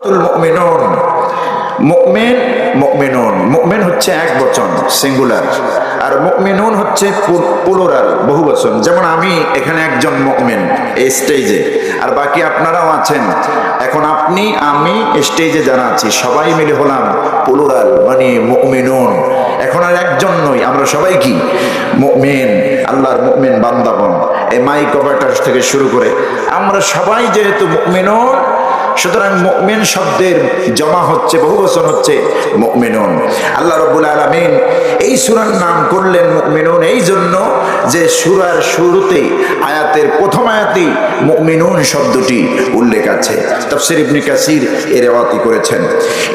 মুমিনুন মুমিন মুমিনুন মুমিন হচ্ছে এক বচন সিঙ্গুলার, আর মুমিনুন হচ্ছে প্লুরাল বহু বচন। যেমন আমি এখানে একজন মুমিন এই স্টেজে, আর বাকি আপনারাও আছেন। এখন আপনি আমি স্টেজে যারা আছি সবাই মিলে হলাম প্লুরাল, মানে মুমিনুন। এখন আর একজন নই, আমরা সবাই কি মুমিন, আল্লাহর মুমিন বান্দাগণ। এই মাইক অপারেটর থেকে শুরু করে আমরা সবাই যেহেতু মুমিনুন, সুতরাং মুমিন শব্দের জমা হচ্ছে, বহুবচন হচ্ছে মুমিনুন। আল্লাহ রাব্বুল আলামিন এই সূরার নাম করলেন মুমিনুন এই জন্য যে সূরার শুরুতে আয়াতের প্রথম আয়াতেই মুমিনুন শব্দটি উল্লেখ আছে। তাফসীর ইবনে কাসির এর রিওয়ায়াত করেছেন।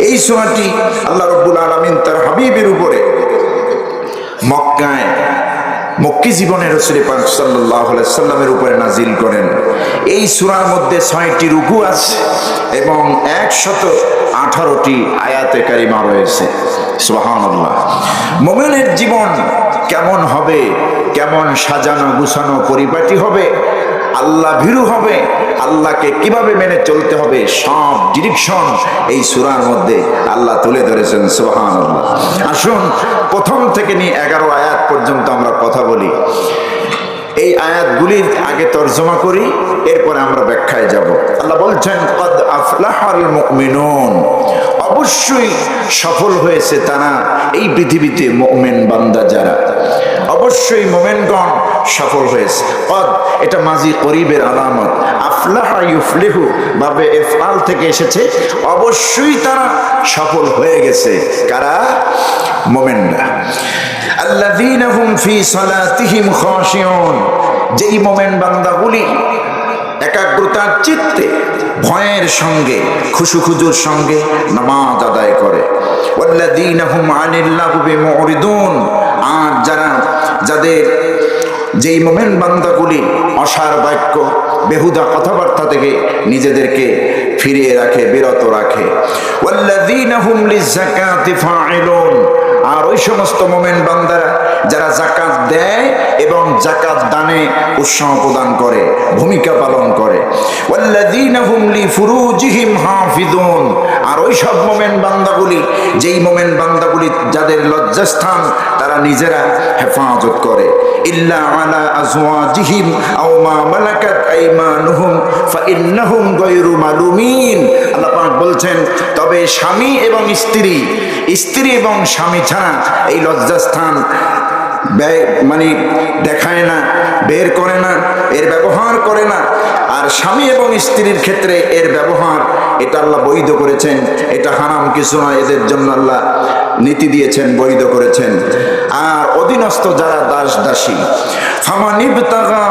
এই সূরাটি আল্লাহ রাব্বুল আলামিন তার হাবিবের উপরে মক্কায় মক্কি জীবনে রাসূল পাক সাল্লাল্লাহু আলাইহি সাল্লামের উপরে নাজিল করেন। এই সূরার মধ্যে 6টি রুকু আছে এবং 118টি আয়াতে কারিমা রয়েছে। সুবহানাল্লাহ। মুমিনের জীবন কেমন হবে, কেমন সাজানো গুছানো পরিপাটি হবে, আল্লাহ ভীরু হবে, আল্লাহকে কিভাবে মেনে চলতে হবে, সব ডিরেকশন এই সূরার মধ্যে আল্লাহ তুলে ধরেছেন। সুবহানাল্লাহ। আসুন প্রথম থেকে নিয়ে 11 আয়াত পর্যন্ত আমরা কথা বলি। এই আয়াতগুলির আগে তরজমা করি, এরপরে আমরা ব্যাখ্যায় যাব। আল্লাহ বলছেন কদ আফলাহাল মুমিনুন, অবশ্যই সফল হয়েছে তারা এই পৃথিবীতে মুমিন বান্দা যারা, অবশ্যই মুমিনগণ সফল হয়েছে। কদ এটা মাজি করিবের আলামত, আফলাহা ইউফলিহু বাবে ইফআল থেকে এসেছে, অবশ্যই তারা সফল হয়ে গেছে। কারা? মুমিনরা। আল্লাযীনা হুম ফি সালাতিহিম খাশিউন, যেই মুমিন বান্দাগুলি একাগ্রতার চিত্তে ভয়ের সঙ্গে খুশুখুজুর সঙ্গে নামাজ আদায় করে। ওয়াল্লাযীনা হুম আনিল লাগবি মুরিদুন, আর যাদের যেই মুমিন বান্দাগুলি অসার বাক্য বেহুদা কথাবার্তা থেকে নিজেদেরকে ফিরিয়ে রাখে, বিরত রাখে। ওয়াল্লাযীনা হুম লিযাকাতি ফাইলুন, আর ওই সমস্ত মুমিন বান্দারা যারা যাকাত দেয় এবং যাকাত দানে উৎসাহ প্রদান করে, ভূমিকা পালন করে। ওয়াল্লাযীনা হুম লিফুরুজিহিম হাফিজুন, আর ওই সব মুমিন বান্দাগুলি, যেই মুমিন বান্দাগুলি যাদের লজ্জাস্থান তারা নিজেরা হেফাজত করে। ইল্লা আলা আজওয়াজিহিম আও মা মালাকাত আইমানুহুম ফাইন্নাহুম গায়রু মালুমিন। আল্লাহ পাক বলছেন তবে স্বামী এবং স্ত্রী এবং স্বামী ছাড়া এই লজ্জাস্থান মানে দেখায় না, বের করে না, এর ব্যবহার করে না। আর স্বামী এবং স্ত্রীর ক্ষেত্রে এর ব্যবহার এটা আল্লাহ বৈধ করেছেন, এটা হারাম কিছু নয়, এদের জন্য আল্লাহ নীতি দিয়েছেন, বৈধ করেছেন। আর অধীনস্থ যারা দাস দাসী, ফামানিবতাগা,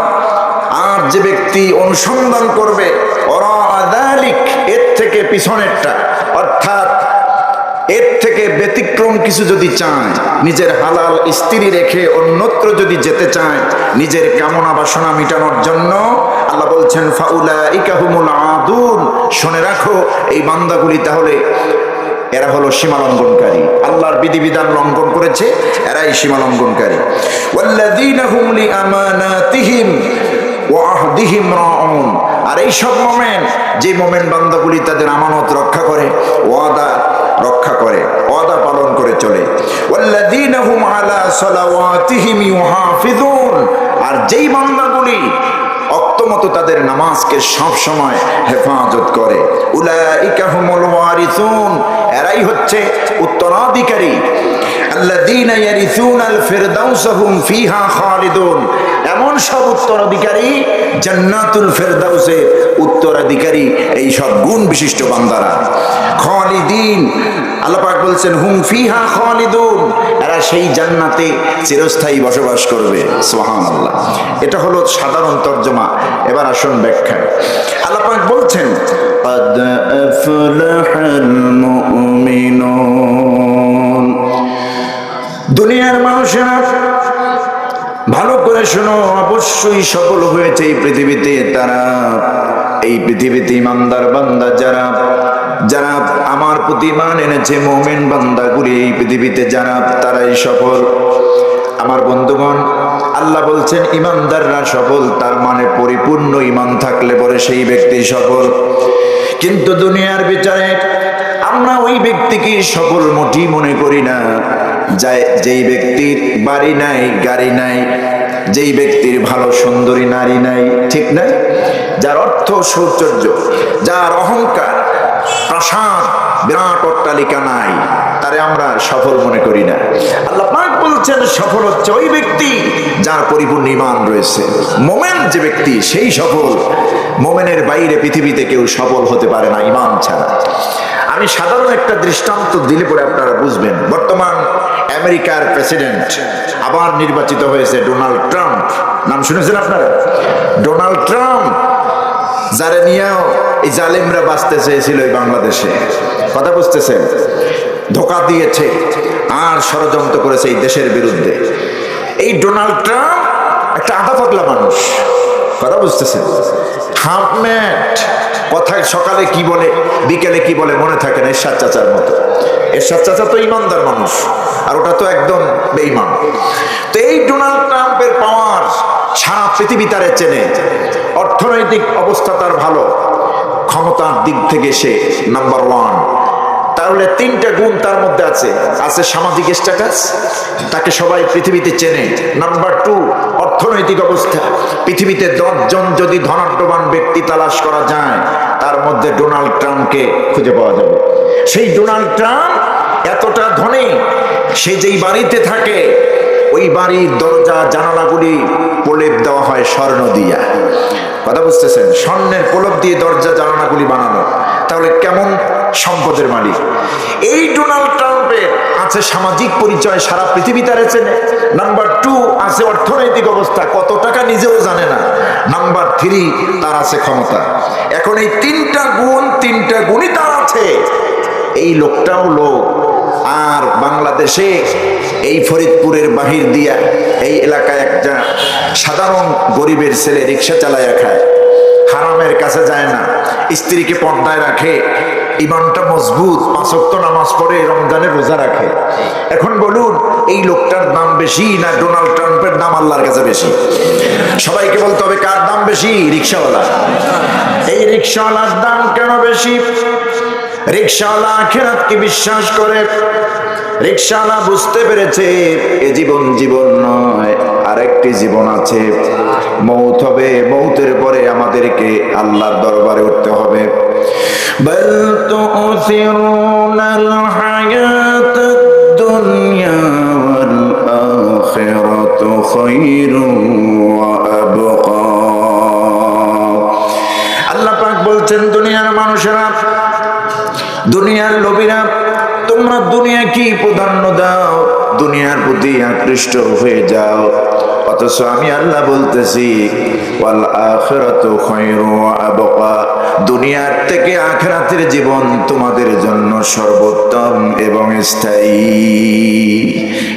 আর যে ব্যক্তি অনুসন্ধান করবে ওরা আদালিক, এর থেকে পিছনেরটা, অর্থাৎ এর থেকে ব্যতিক্রম কিছু যদি চায়, নিজের হালাল স্ত্রী রেখে অন্যত্র যদি যেতে চায় নিজের কামনা বাসনা মিটানোর জন্য, আল্লাহ বলছেন ফাউলাইকা হুমুল আদুন, শুনে রাখো এই বান্দাগুলি তাহলে এরা হলো সীমা লঙ্ঘনকারী, আল্লাহর বিধিবিধান লঙ্ঘন করেছে, এরাই সীমা লঙ্ঘনকারী। ওয়াল্লাযীনা হুম লিআমানাতিহিম ওয়া আহদিহিম রাউন, আর এই সব মুমিন, যে মুমিন বান্দাগুলি তাদের আমানত রক্ষা করে, ওয়াদা রক্ষা করে, ওয়াদা পালন করে চলে। ওয়াল্লাযীনা হুম আলা সালাওয়াতিহিম ইউহাফিজুন, আর যেই বান্দাগুলি অক্তমতো তাদের নামাজকে সব সময় হেফাজত করে। উলাইকা হুমুল ওয়ারিসুন, এরাই হচ্ছে উত্তরাধিকারী। আল্লাযীনা ইয়ারিসুনাল ফিরদাউসা হুম ফিহা খালিদুন, এমন সব উত্তরাধিকারী জান্নাতুল ফিরদাউসে উত্তরাধিকারী এই সব গুণ বিশিষ্ট বান্দারা। খালিদিন, আল্লাহ পাক বলছেন হুম ফিহা খালিদুন, এরা সেই জান্নাতে চিরস্থায়ী বসবাস করবে। সুবহানাল্লাহ। এটা হলো সাধারণ তরজমা। এবার আসুন ব্যাখ্যা। আল্লাহ পাক বলছেন ক্বাদ আফলাহাল মুমিনুন, দুনিয়ার মানুষেরা ভালো করে শোনো, অবশ্যই সফল হয়েছে এই পৃথিবীতে তারা, এই পৃথিবীতে ইমানদার বান্দা যারা যারা আমার প্রতি ঈমান এনেছে, মুমিন বান্দাগুলি এই পৃথিবীতে যারা, তারাই সফল। আমার বন্ধুগণ, আল্লাহ বলছেন ইমানদাররা সফল, তার মানে পরিপূর্ণ ঈমান থাকলে পরে সেই ব্যক্তি সফল। কিন্তু দুনিয়ার বিচারে আমরা ওই ব্যক্তিকে সফল মোটেই মনে করি না, যেই ব্যক্তির বাড়ি নাই, গাড়ি নাই, যেই ব্যক্তির ভালো সুন্দরী নারী নাই, ঠিক না? যার অর্থ সৌন্দর্য, যার অহংকার, প্রাসাদ, বিরাট অট্টালিকা নাই, তারে আমরা সফল মনে করি না। আল্লাহ পাক বলছেন সফল হচ্ছে ওই ব্যক্তি যার পরিপূর্ণ ঈমান রয়েছে। মোমেন যে ব্যক্তি সেই সফল। মোমেনের বাইরে পৃথিবীতে কেউ সফল হতে পারে না ঈমান ছাড়া। আমি সাধারণ একটা দৃষ্টান্ত দিলে পরে আপনারা বুঝবেন। বর্তমান আমেরিকার প্রেসিডেন্ট আবার নির্বাচিত হয়েছে ডোনাল্ড ট্রাম্প। নাম শুনেছেন আপনারা? ডোনাল্ড ট্রাম্প, যারা নিয়েও এই জালেমরা বাঁচতে চেয়েছিল এই বাংলাদেশে, কথা বুঝতেছেন? ধোঁকা দিয়েছে আর ষড়যন্ত্র করেছে এই দেশের বিরুদ্ধে। এই ডোনাল্ড ট্রাম্প একটা আধা পাগলা মানুষ, কথা বুঝতেছেন? হাফ ম্যাট, কথায় সকালে কি বলে বিকেলে কি বলে মনে থাকে না, এরশাদ চাচার মতো। এরশাদ চাচা তো ইমানদার মানুষ, আর ওটা তো একদম বেঈমান। তো এই ডোনাল্ড ট্রাম্পের পাওয়ার সারা পৃথিবী তারে চেনে। অর্থনৈতিক অবস্থা তার ভালো, ক্ষমতার দিক থেকে সে নাম্বার 1। তাহলে 3টা গুণ তার মধ্যে আছে। আছে সামাজিক স্ট্যাটাস, তাকে সবাই পৃথিবীতে চেনে। নাম্বার 2, অর্থনৈতিক অবস্থা। পৃথিবীতে 10 জন যদি ধনাঢ্যবান ব্যক্তি তালাশ করা যায়, তার মধ্যে ডোনাল্ড ট্রাম্পকে খুঁজে পাওয়া যাবে। সেই ডোনাল্ড ট্রাম্প এতটা ধনী, সে যেই বাড়িতে থাকে ওই বাড়ির দরজা জানালাগুলি প্রলেপ দেওয়া হয় স্বর্ণ দিয়া, কথা বুঝতেছেন? স্বর্ণের প্রলেপ দিয়ে দরজা জানালাগুলি বানানো। তাহলে কেমন সম্পদের মালিক! এই ডোনাল্ড ট্রাম্পের আছে সামাজিক পরিচয়, সারা পৃথিবী তারে চেনে। নাম্বার 2 আছে অর্থনৈতিক অবস্থা, কত টাকা নিজেও জানে না। নাম্বার 3 তার আছে ক্ষমতা। এখন এই 3টা গুণই তার আছে। এই লোকটাও লোক। আর বাংলাদেশে এই ফরিদপুরের বাহির দিয়া এই এলাকায় একটা সাধারণ গরিবের ছেলে রিক্সা চালায়া খায়, হারামের কাছে যায় না, স্ত্রীকে পর্দায় রাখে, ইমানটা মজবুত, 5 ওয়াক্ত নামাজ পড়ে, রমজানের রোজা রাখে। এখন বলুন, এই লোকটার দাম বেশি না ডোনাল্ড ট্রাম্পের দাম আল্লাহর কাছে বেশি? সবাইকে বলতে হবে কার দাম বেশি? রিক্সাওয়ালা। এই রিক্সাওয়ালার দাম কেন বেশি? রিক্সাওয়ালা আখিরাতকে বিশ্বাস করে। রিক্সাওয়ালা বুঝতে পেরেছে এ জীবন জীবন নয়, আরেকটি জীবন আছে, মৌত হবে। মৌতের পরে আমাদেরকে আল্লাহর দরবারে উঠতে হবে। বাল তুসিরুনাল হায়াতাদ দুনিয়া ওয়াল আখিরাতু খায়রুন ওয়া আবকা। আল্লাহ পাক বলছেন, দুনিয়ার মানুষেরা, দুনিয়ার লোভীরা, তোমরা দুনিয়া কি প্রাধান্য দাও, দুনিয়ার প্রতি আকৃষ্ট হয়ে যাও। অথচ আমি আল্লাহ বলতেছি ওয়াল আখিরাতু খায়রুন ওয়া আবকা, দুনিয়ার থেকে আখিরাতের জীবন তোমাদের জন্য সর্বোত্তম এবং স্থায়ী।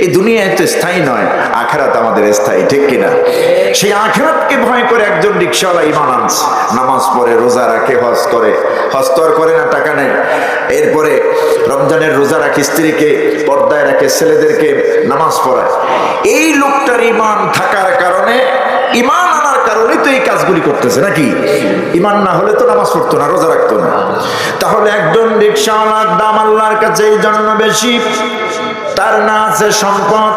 এই দুনিয়া তো স্থায়ী নয়, আখিরাত আমাদের স্থায়ী, ঠিক কিনা? সেই আখিরাতকে ভয় করে একজন রিক্সাওয়ালা ঈমান আনছে, নামাজ পড়ে, রোজা রাখে, হজ করে। হজ তো আর করে না, টাকা নেই। এরপরে রমজানের রোজা রাখে, স্ত্রীকে পর্দায় রাখে, ছেলেদেরকে নামাজ পড়ায়। এই লোকটার ঈমান থাকার কারণে, ঈমান আনার কারণে তো এই কাজগুলি করতেছে, নাকি? ঈমান না হলে তো নামাজ পড়তো না, রোজা রাখতো না। তাহলে একজন রিক্সাওয়ালার দাম আল্লাহর কাছে এই জন্য বেশি, তার না আছে সম্পদ,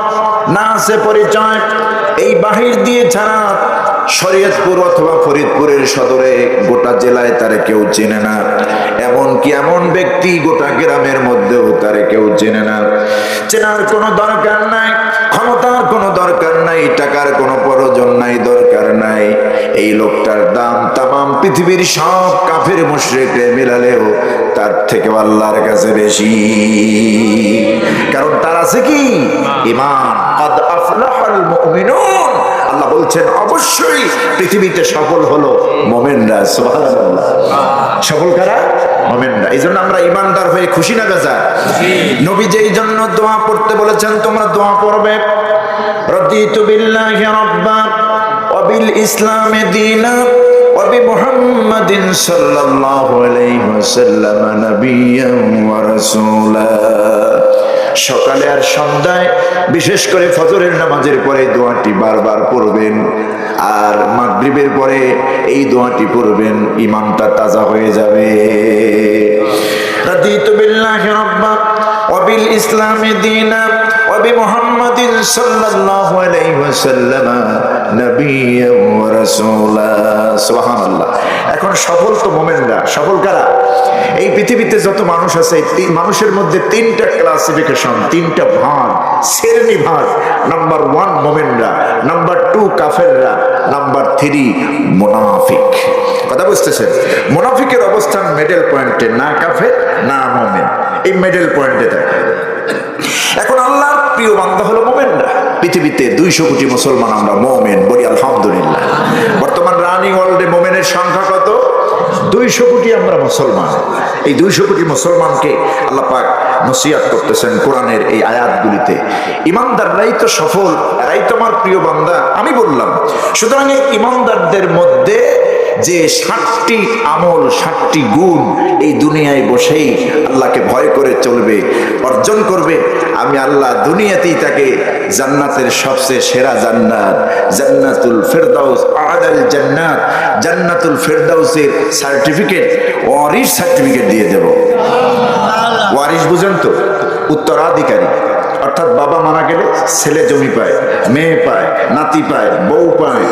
না আছে পরিচয়। এই বাহির দিয়ে ছাড়া শরীয়তপুর অথবা ফরিদপুরের সদরে গোটা জেলায় তারে কেউ চেনে না। এমনকি এমন ব্যক্তি গোটা গ্রামের মধ্যেও তারে কেউ চেনে না। চেনার কোনো দরকার নাই, ক্ষমতার কোনো দরকার নাই, টাকার কোনো প্রয়োজন নাই, দরকার নাই। এই লোকটার দাম তামাম পৃথিবীর সব কাফের মুশরিকদের মিলালেও তার থেকে আল্লাহর কাছে বেশি। কারণ তার আছে কি? ঈমান। ক্বাদ আফলাহাল মুমিনুন। আল্লাহ বলছেন অবশ্যই পৃথিবীতে সফল হলো মুমিনরা। সুবহানাল্লাহ। সফল কারা? মুমিনরা। এইজন্য আমরা ঈমানদার হয়ে খুশি না বেজা? নবীজি এই জন্য দোয়া পড়তে বলেছেন, তোমরা দোয়া পড়বে, রাদিতু বিল্লাহি রাব্বা ওয়া বিল ইসলামি দীনা ওয়া বি মুহাম্মাদিন সাল্লাল্লাহু আলাইহি ওয়াসাল্লাম নাবিয়্যান ওয়া রাসূলা। সকালে আর সন্ধ্যায় বিশেষ করে ফজরের নামাজের পরে দোয়াটি বারবার পড়বেন, আর মাগরিবের পরে এই দোয়াটি পড়বেন, ইমানটা তাজা হয়ে যাবে। রাদিতু বিল্লাহি রাব্বা ওয়া বিল ইসলামি দীনা ওয়া বিমুহাম্মাদিন সাল্লাল্লাহু আলাইহি ওয়াসাল্লাম নবিয়্যান ওয়া রাসূলা। সুবহানাল্লাহ। এখন সফল তো মুমিনরা, সফল কারা? এই পৃথিবীতে যত মানুষ আছে, এই মানুষের মধ্যে তিনটা ক্লাসিফিকেশন, তিনটা ভাগ, শ্রেণী ভাগ। নাম্বার 1 মুমিনরা, নাম্বার 2 কাফেররা, নাম্বার 3 মুনাফিক। কথা বুঝতেছেন? মুনাফিকের অবস্থান মিডল পয়েন্টে, না কাফের না মুমিন, এই মিডল পয়েন্টে থাকে। এখন আল্লাহর প্রিয় বান্দা হলো মুমিনরা। পৃথিবীতে 200 কোটি মুসলমান, আমরা মুমিন বলি আলহামদুলিল্লাহ। বর্তমান রানিং ওয়ার্ল্ডে মুমিনের সংখ্যা কত? 200 কোটি আমরা মুসলমান। এই 200 কোটি মুসলমানকে আল্লাহ পাক নসিহত করতেছেন কোরআনের এই আয়াতগুলিতে। ইমানদাররাই তো সফল, এরাই তো আমার প্রিয় বান্দা। আমি বললাম, সুতরাং এই ইমানদারদের মধ্যে যে 60টি আমল, 60টি গুণ এই দুনিয়ায় বসেই আল্লাহকে ভয় করে চলবে, অর্জন করবে, আমি আল্লাহ দুনিয়াতেই তাকে জান্নাতের সবচেয়ে সেরা জান্নাত, জান্নাতুল ফেরদাউস, আ'লাল জান্নাত, জান্নাতুল ফেরদাউসের সার্টিফিকেট, ওয়ারিস সার্টিফিকেট দিয়ে দেব। ওয়ারিস বুঝেন তো? উত্তরাধিকারী। অর্থাৎ বাবা মারা গেলে ছেলে জমি পায়, মেয়ে পায়, নাতি পায়, বউ পায়,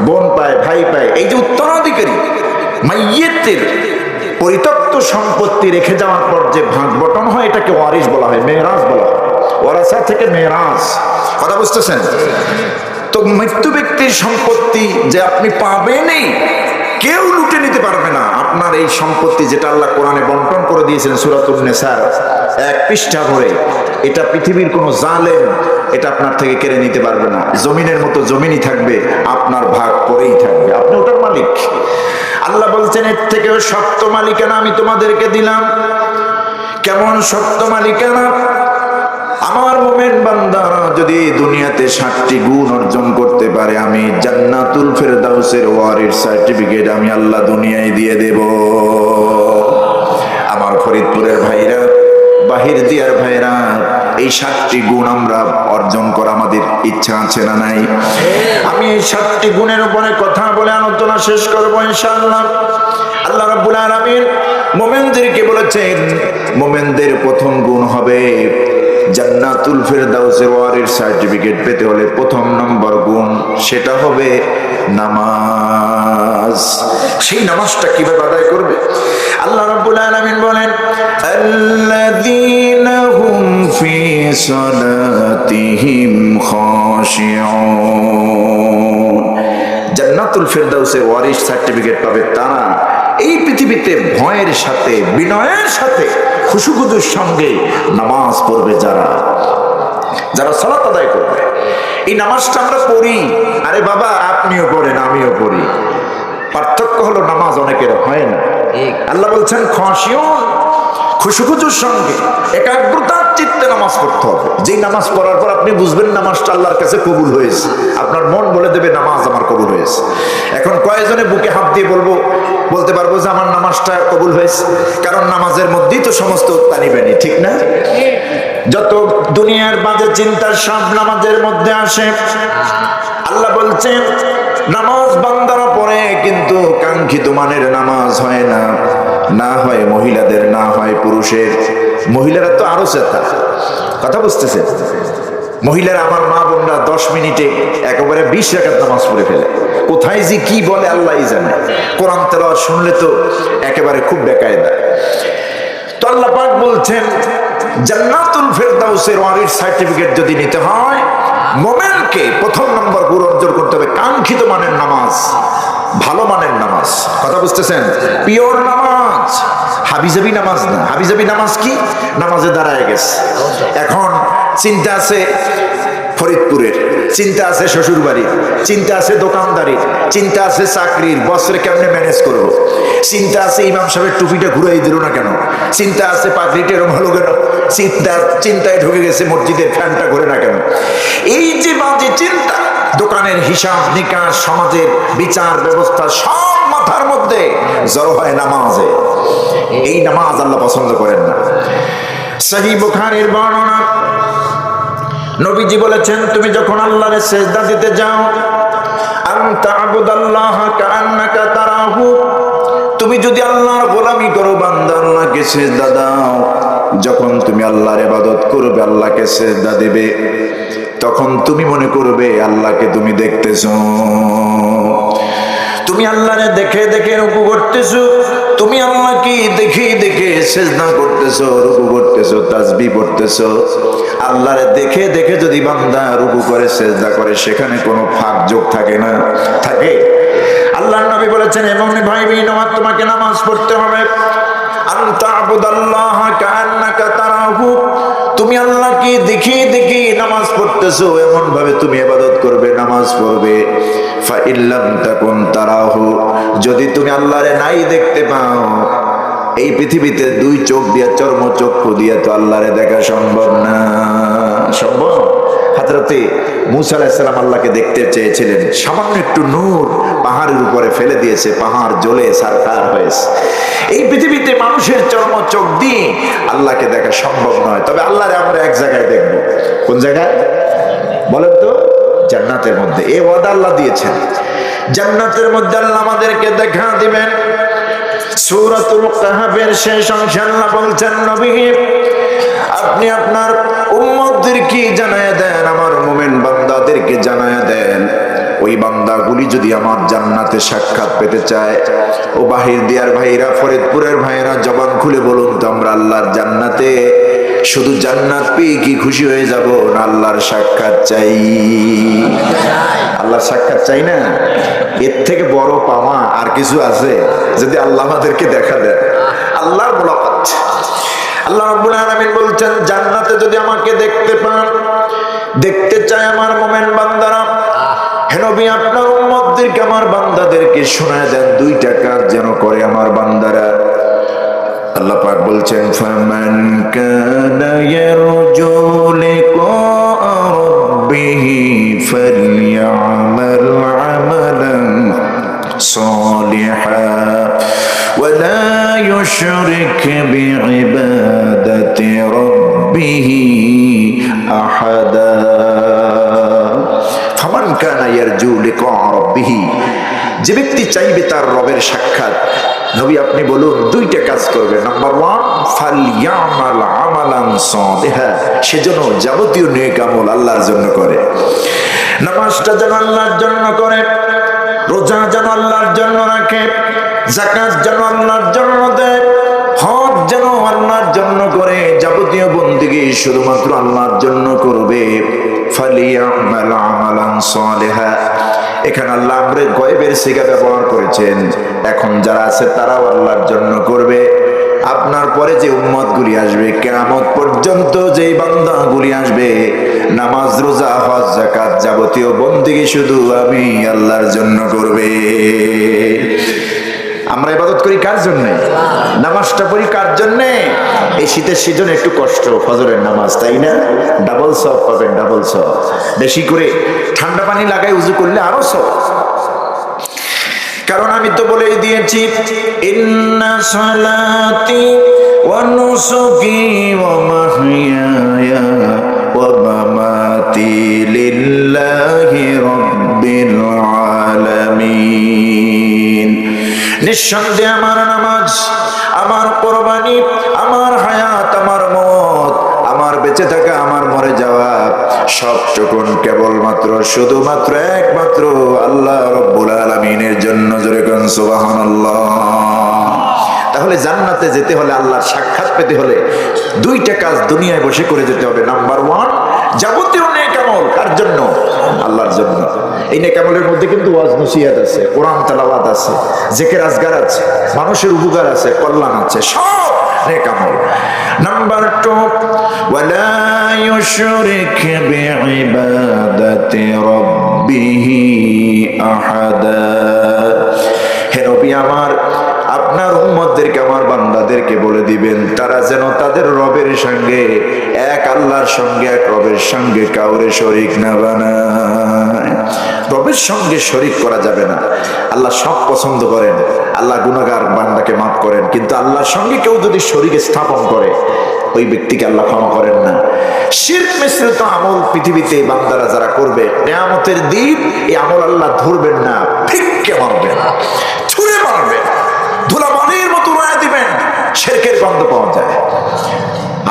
বোন পায়, ভাই পায়। এই যে উত্তরাধিকারী, মাইয়েতের পরিত্যক্ত সম্পত্তি রেখে যাওয়ার পর যে ভাগ বটন হয়, এটাকে ওয়ারিস বলা হয়, মেরাজ বলা হয়। ওয়ারাসা থেকে মেরাজ। কথা বুঝতেছেন? তো মৃত্যু ব্যক্তির সম্পত্তি যে আপনি পাবেনই, কেউ লুটে নিতে পারবে না আপনার এই সম্পত্তি, যেটা আল্লাহ কোরআনে বন্টন করে দিয়েছেন সূরাতুন নিসার 1 পৃষ্ঠা ভরে। এটা পৃথিবীর কোনো জালেম এটা আপনার থেকে কেড়ে নিতে পারবে না। জমিনের মতো জমিনই থাকবে, আপনার ভাগ করেই থাকবে, আপনি ওটার মালিক। আল্লাহ বলছেন, এর থেকেও শক্ত মালিকানা আমি তোমাদেরকে দিলাম। কেমন শক্ত মালিকানা? আমার মুমিন বান্দা যদি দুনিয়াতে 60টি গুণ অর্জন করতে পারে, আমি জান্নাতুল ফেরদাউসের ওয়ারিস সার্টিফিকেট আমি আল্লাহ দুনিয়ায় দিয়ে দেব। আমার ফরিদপুরের ভাইরা, বাহির দিয়ার ভাইরা, এই 60টি গুণ আমরা অর্জন করা আমাদের ইচ্ছা আছে না নাই? আমি এই 60টি গুণের উপরে কথা বলে আলোচনা শেষ করবো ইনশাআল্লাহ। আল্লাহ রাব্বুল আলামিন মুমিনদেরকে বলেছেন, মুমিনদের প্রথম গুণ হবে জান্নাতুল ফেরদাউসের ওয়ারিস সার্টিফিকেট পেতে হলে প্রথম নম্বর গুণ, সেটা হবে নামাজ। সেই নামাজটা কিভাবে আদায় করবে? আল্লাহ রাব্বুল আলামিন বলেন, আল্লাযীনা হুম ফি সালাতিহিম খাশিউন। জান্নাতুল ফেরদাউসের ওয়ারিস সার্টিফিকেট পাবে তারা এই পৃথিবীতে ভয়ের সাথে, বিনয়ের সাথে, খুশুখুজুর সঙ্গে নামাজ পড়বে, যারা যারা সালাত আদায় করবে। এই নামাজটা আমরা পড়ি, আরে বাবা আপনিও পড়েন, আমিও পড়ি, পার্থক্য হলো নামাজ অনেকের হয় না। আল্লাহ বলছেন খাশিউন, খুশুখুজুর সঙ্গে একাগ্রতার চিত্তে নামাজ পড়তে হবে। যেই নামাজ পড়ার পর আপনি বুঝবেন নামাজটা আল্লাহর কাছে কবুল হয়েছে, আপনার মন বলে দেবে নামাজ আমার কবুল হয়েছে। এখন কয়েকজনে বুকে হাত দিয়ে বলতে পারবো যে আমার নামাজটা কবুল হয়েছে? কারণ নামাজের মধ্যেই তো সমস্ত তানিবানি, ঠিক না? যত দুনিয়ার বাজে চিন্তা সব নামাজের মধ্যে আসে। আল্লাহ বলছেন, নামাজ বান্দারা পড়ে কিন্তু কাঙ্ক্ষিত মানের নামাজ হয় না, না হয় মহিলাদের, না হয় পুরুষের। মহিলারা তো আরো চেতা। কথা বুঝতেছে? মহিলারা, আমার মা বোনরা 10 মিনিটে একেবারে 20 রাকাত নামাজ পড়ে ফেলে। কোথায় যে কি বলে আল্লাহই জানে। কোরআন তেলাওয়াত শুনলে তো একেবারে খুব বেকায়দা। তো আল্লাহ পাক বলছেন, জান্নাতুল ফেরদাউসের ওয়ারিস সার্টিফিকেট যদি নিতে হয়, মুমিনকে প্রথম নম্বর গুণ অর্জন করতে হবে কাঙ্ক্ষিত মানের নামাজ, ভালো মানের নামাজ। কথা বুঝতেছেন? পিওর নামাজ, হাবিজাবি নামাজ না। হাবিজাবি নামাজ কি? নামাজে দাঁড়ায় গেছে। এখন চিন্তা আছে ফরিদপুরের, চিন্তা আছে শ্বশুর বাড়ির, চিন্তা আছে দোকানদারির, চিন্তা আছে চাকরির, বছরে কেমনে ম্যানেজ করব, চিন্তা আছে ইমাম সাহেবের টুপিটা ঘুরাই দিল না কেন, চিন্তা আছে পাগড়িটা এরকম হলো কেন, চিন্তায় ঢুকে গেছে মসজিদের ফ্যানটা ঘুরে না কেন। এই যে বাজে চিন্তা, দোকানের হিসাব নিকাশ, সমাজের বিচার ব্যবস্থা সব মাথার মধ্যে জড়ো হয় নামাজে। এই নামাজ আল্লাহ পছন্দ করেন না। সহিহ বুখারীর বর্ণনা, নবীজি বলেছেন, তুমি যখন আল্লাহর সিজদা দিতে যাও, আনতা আবুদাল্লাহ কাআন্নাকা তারাহু, তুমি যদি আল্লাহর গোলামি করো, বান্দা আল্লাহকে সিজদা দাও, যখন তুমি আল্লাহর ইবাদত করবে, আল্লাহকে সিজদা দেবে, তখন তুমি মনে করবে আল্লাহকে তুমি দেখতেছো। তুমি আল্লাহরে দেখে দেখে রুকু করতেছো, তুমি আল্লাহকে দেখে দেখে সিজদা করতেছো, রুকু করতেছো, তাসবিহ পড়তেছো। আল্লাহরে দেখে দেখে যদি বান্দা রুকু করে সিজদা করে, সেখানে কোনো ফাঁক যোগ থাকে না? থাকে? আল্লাহর নবী বলেছেন, এমন ভাই বিনওয়াত তোমাকে নামাজ পড়তে হবে, আনতা আবুদাল্লাহ কাআন্নাকা তারাহু, তুমি আল্লাহকে দেখে দেখে নামাজ পড়তেছো, এমন ভাবে তুমি ইবাদত করবে, নামাজ পড়বে। ফা ইল্লাম তাকুন তারাহু, যদি তুমি আল্লাহরে নাই দেখতে পাও, এই পৃথিবীতে দুই চোখ দিয়ে, চর্মচক্ষু দিয়ে তো আল্লাহরে দেখা সম্ভব না। সম্ভব? হযরতে মূসা আলাইহিস সালাম আল্লাহকে দেখতে চেয়েছিলেন, সামান্য একটু নূর পাহাড়ের উপরে ফেলে দিয়েছে, পাহাড় জ্বলে ছারখার হয়েছে। এই পৃথিবীতে মানুষের চর্ম চোখ দিয়ে আল্লাহকে দেখা সম্ভব নয়। তবে আল্লাহরে আমরা এক জায়গায় দেখব। কোন জায়গায় বলেন তো? জান্নাতের মধ্যে। এই ওয়াদা আল্লাহ দিয়েছেন, জান্নাতের মধ্যে আল্লাহ আমাদেরকে দেখা দিবেন। সূরাতুল কাহফের শেষ অংশে আল্লাহ বলছেন, নবী আপনি আপনার উম্মতদেরকে জানায়া দেন, আমার মুমিন বান্দাদেরকে জানায়া দেন, ওই বান্দাগুলি যদি আমার জান্নাতে সাক্ষাৎ পেতে চায়, ও বাহির দিয়ার ভাইরা, ফরিদপুরের ভাইরা, জবান খুলে বলুন তো, আমরা আল্লাহর জান্নাতে শুধু জান্নাত পেয়ে কি খুশি হয়ে যাব, না আল্লাহর সাক্ষাৎ চাই? আল্লাহর সাক্ষাৎ চাই না? এর থেকে বড় পাওয়া আর কিছু আছে? যদি আল্লাহ আমাদেরকে দেখা দেয়, আল্লাহর মুলাকাত। আল্লাহ রাব্বুল আলামিন বলছেন, জান্নাতে যদি আমাকে দেখতে পান, দেখতে চায় আমার মুমিন বান্দারা, হে নবী আপনার উম্মতদেরকে, আমার বান্দাদেরকে শোনায় দেন, দুইটা কাজ যেন করে আমার বান্দারা। আল্লাহ পাক বলছেন, ফামান কানা ইয়ারজু লিকা রাব্বিহি ফালইআমাল আমালান সালিহান ওয়া লা ইউশরিক বিইবাদাতি রাব্বিহি আহাদা। ফামান কানা ইয়ারজু লিকা রাব্বিহি, যে ব্যক্তি চাইবে তার রবের সাক্ষাৎ, নবী আপনি বলুন দুইটা কাজ করবে। নাম্বার 1, ফালইয়ামাল আমালান সালিহা, সেজন্য যাবতীয় নেক আমল আল্লাহর জন্য করে। নামাজটা যেন আল্লাহর জন্য করে, রোজা যেন আল্লাহর জন্য রাখে, যাকাত যেন আল্লাহর জন্য দেয়, হজ যেন আল্লাহর জন্য করে, যাবতীয় বন্দেগী শুধুমাত্র আল্লাহর জন্য করবে। ফালইয়ামাল আমালান সালিহা, এখানে আল্লাহ আমরে গয়বের সিগা ব্যবহার করেছেন। এখন যারা আছে তারাও আল্লাহর জন্য করবে। আপনার পরে যে উম্মতগুলি আসবে, কিয়ামত পর্যন্ত যেই বান্দাগুলি আসবে, নামাজ, রোজা, হজ, যাকাত, যাবতীয় বন্দেগী শুধু আমি আল্লাহর জন্য করবে। আমরা ইবাদত করি কার জন্য? নামাজটা পড়ি কার জন্য? এই শীতের সিজনে একটু কষ্ট, ফজরের নামাজ, তাই না? ডাবল সওয়াব পাবেন, ডাবল সওয়াব। বেশি করে ঠান্ডা পানি লাগাই উযু করলে আরো সওয়াব। কারণ আমি তো বলেই দিয়েছি, ইন্না সালাতি ওয়া নুসুকি ওয়া মাহইয়ায়া ওয়া মামাতি লিল্লাহি রাব্বিল আলামিন। নিঃসন্দেহে আমার নামাজ, আমার কোরবানি, আমার হায়াত, আমার মওত, আমার বেঁচে থাকা, আমার মরে যাওয়া, সবটুকুন কেবলমাত্র, শুধুমাত্র, একমাত্র আল্লাহ রাব্বুল আলামিনের জন্য। জোরে কোন সুবহানাল্লাহ। তাহলে জান্নাতে যেতে হলে, আল্লাহর সাক্ষাৎ পেতে হলে, দুইটা কাজ দুনিয়ায় বসে করে যেতে হবে। নাম্বার 1, যাবতীয় নেক আমল কার জন্য? আল্লাহর জন্য। এই নেক আমলের মধ্যে কিন্তু ওয়াজ নসিহত আছে, কোরআন তেলাওয়াত আছে, জিকির আজগার আছে, মানুষের উপকার আছে, কল্যাণ আছে, সব নেক আমল। নাম্বার 2, ওয়ালা ইউশরিক বিইবাদাতি রাব্বিহি আহাদা। হে নবী আমার, আপনার উম্মতদেরকে, আমার বান্দাদেরকে বলে দিবেন, তারা যেন তাদের রবের সঙ্গে, এক আল্লাহর সঙ্গে, এক রবের সঙ্গে কাউরে শরীক না বানায়। রবের সঙ্গে শরীক করা যাবে না। আল্লাহ সব পছন্দ করেন, আল্লাহ গুনাহগার বান্দাকে মাফ করেন, কিন্তু আল্লাহর সঙ্গে কেউ যদি শরীক স্থাপন করে, ওই ব্যক্তিকে আল্লাহ ক্ষমা করেন না। শিরক মিশ্রিত আমল পৃথিবীতে বান্দারা যারা করবে, কিয়ামতের দিন এই আমল আল্লাহ ধরবেন না, ফিক্কে মারবেন, ছুঁড়ে মারবেন, ধুলাবালির মতো উড়ায় দিবেন। শিরকের গন্ধ পাওয়া যায়।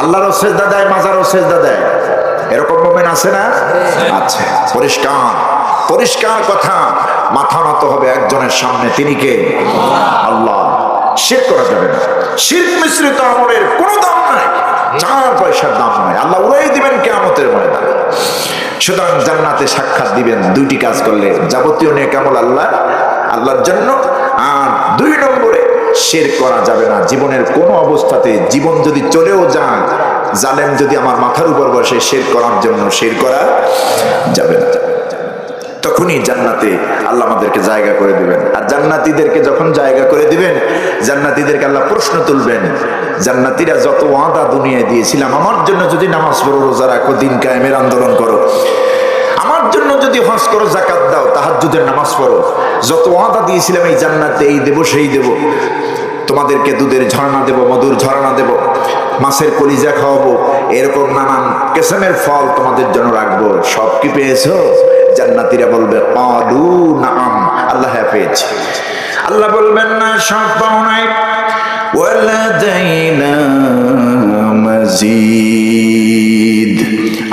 আল্লাহরও সেজদা দেয়, মাজারও সেজদা দেয়, এরকম মোমেন আছে না? আছে। পরিষ্কার পরিষ্কার কথা, মাথা নত হবে একজনের সামনে, তিনি কে? আল্লাহ। শিরক করা যাবে না। শিরক মিশ্রিত আমলের কোনো দাম নাই, 4 পয়সার দাম নাই, আল্লাহ উড়াই দিবেন কিয়ামতের ময়দানে। সুতরাং জান্নাতে সাক্ষাৎ দিবেন 2টি কাজ করলে, যাবতীয় নেক আমল আল্লাহর জন্য, আর 2 নম্বরে শিরক করা যাবে না জীবনের কোনো অবস্থাতে। জীবন যদি চলেও যায়, জালেম যদি আমার মাথার উপর বসে, শিরক করার জন্য শিরক করা যাবে না। তখনই জান্নাতে আল্লাহ আমাদেরকে জায়গা করে দিবেন। আর জান্নাতীদেরকে যখন জায়গা করে দিবেন, জান্নাতীদেরকে আল্লাহ প্রশ্ন তুলবেন, জান্নাতীরা যত ওয়াদা দুনিয়ায় দিয়েছিলাম, আমার জন্য যদি নামাজ পড়ো, রোজা রাখো, দিন কায়েমের আন্দোলন করো, আমার জন্য যদি হজ করো, যাকাত দাও, তাহাজ্জুদের নামাজ পড়ো, যত ওয়াদা দিয়েছিলাম এই জান্নাতে এই দেব সেই দেব, তোমাদেরকে দুধের ঝর্ণা দেব, মধুর ঝর্ণা দেব, মাছের কলিজা খাওয়াবো, এরকম নানান কিসমের ফল তোমাদের জন্য রাখবো, সব কি পেয়েছো? জান্নাতীরা বলবে ক্বালু নাআম, আল্লাহ হ্যাঁ পেয়েছি। আল্লাহ বলবেন না সব পাও নাই, ওয়ালাদাইনা মাজিদ,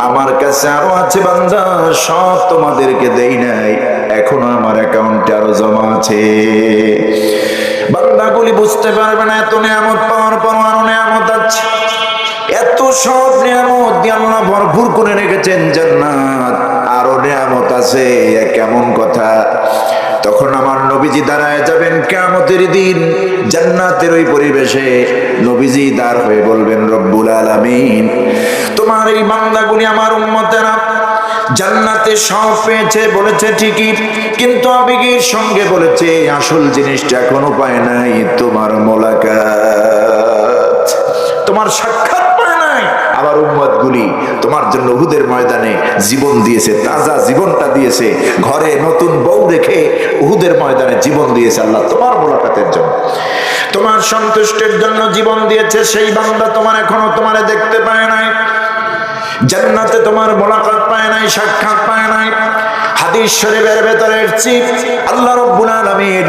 আমার কাছে আরো আছে বান্দা, সব তোমাদেরকে দেই নাই, এখনো আমার অ্যাকাউন্টে আরো জমা আছে। বান্দাগুলি বুঝতে পারবে না এত নিয়ামত পাওয়ার পর আরো নিয়ামত আছে, এত সব নিয়ামত দিয়ে আল্লাহ ভরপুর করে রেখেছেন জান্নাত, আরো নিয়ামত আছে, কেমন কথা। তখন আমার নবীজি দাঁড়ায় যাবেন কিয়ামতের দিন জান্নাতের ওই পরিবেশে, নবীজি দাঁড় হয়ে বলবেন, রব্বুল আলামিন, তোমার এই বান্দাগুলি আমার উম্মতেরা জান্নাতে সব পেয়েছে বলেছে ঠিকই, কিন্তু আবেগের সঙ্গে বলেছে আসল জিনিসটা এখনো পায় নাই, তোমার মোলাকাত, তোমার সাক্ষাৎ পায় নাই। আবার উম্মতগুলি তোমার জন্য উহুদের ময়দানে জীবন দিয়েছে, তাজা জীবনটা দিয়েছে, ঘরে নতুন বউ রেখে উহুদের ময়দানে জীবন দিয়েছে আল্লাহ তোমার মোলাকাতের জন্য, তোমার সন্তুষ্টির জন্য জীবন দিয়েছে। সেই বান্দা তোমার এখনো তোমারে দেখতে পায় নাই, জান্নাতে তোমার মোলাকাত পায় নাই, সাক্ষাৎ পায় নাই। হাদিস শরীফের ভেতরে এসেছে আল্লাহ রাব্বুল আলামিন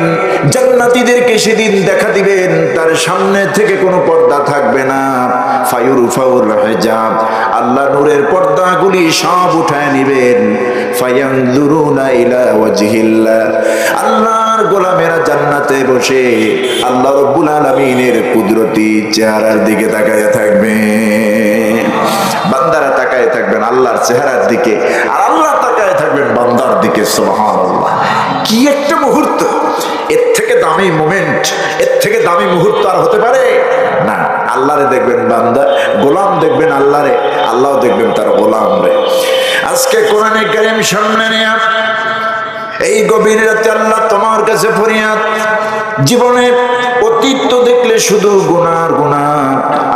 জান্নাতীদেরকে সেদিন দেখা দিবেন, তার সামনে থেকে কোনো পর্দা থাকবে না, ফায়ুরফাউল হিজাব, আল্লাহ নূরের পর্দাগুলি সব উঠায় নেবেন, ফায়ানজুরুনা ইলা ওয়াজহিল্লাহ, আল্লাহর গোলামেরা জান্নাতে বসে আল্লাহ রাব্বুল আলামিনের কুদরতি চেহারার দিকে তাকায় থাকবে। বান্দারা তাকায় থাকবেন আল্লাহর চেহারার দিকে, আর আল্লাহ তাকায় থাকবেন বান্দার দিকে। সুবহানাল্লাহ, কি একটা মুহূর্ত! এর থেকে দামি মোমেন্ট, এর থেকে দামি মুহূর্ত আর হতে পারে না। আল্লাহরে দেখবেন বান্দা, গোলাম দেখবেন আল্লাহরে, আল্লাহ দেখবেন তার গোলাম রে। আজকে কোরআনে কারীম সামনে নিয়ে এই গভীর রাতে আল্লাহ তোমার কাছে ফরিয়াদ, জীবনের অতীত তো দেখলে শুধু গুনার গুনাহ,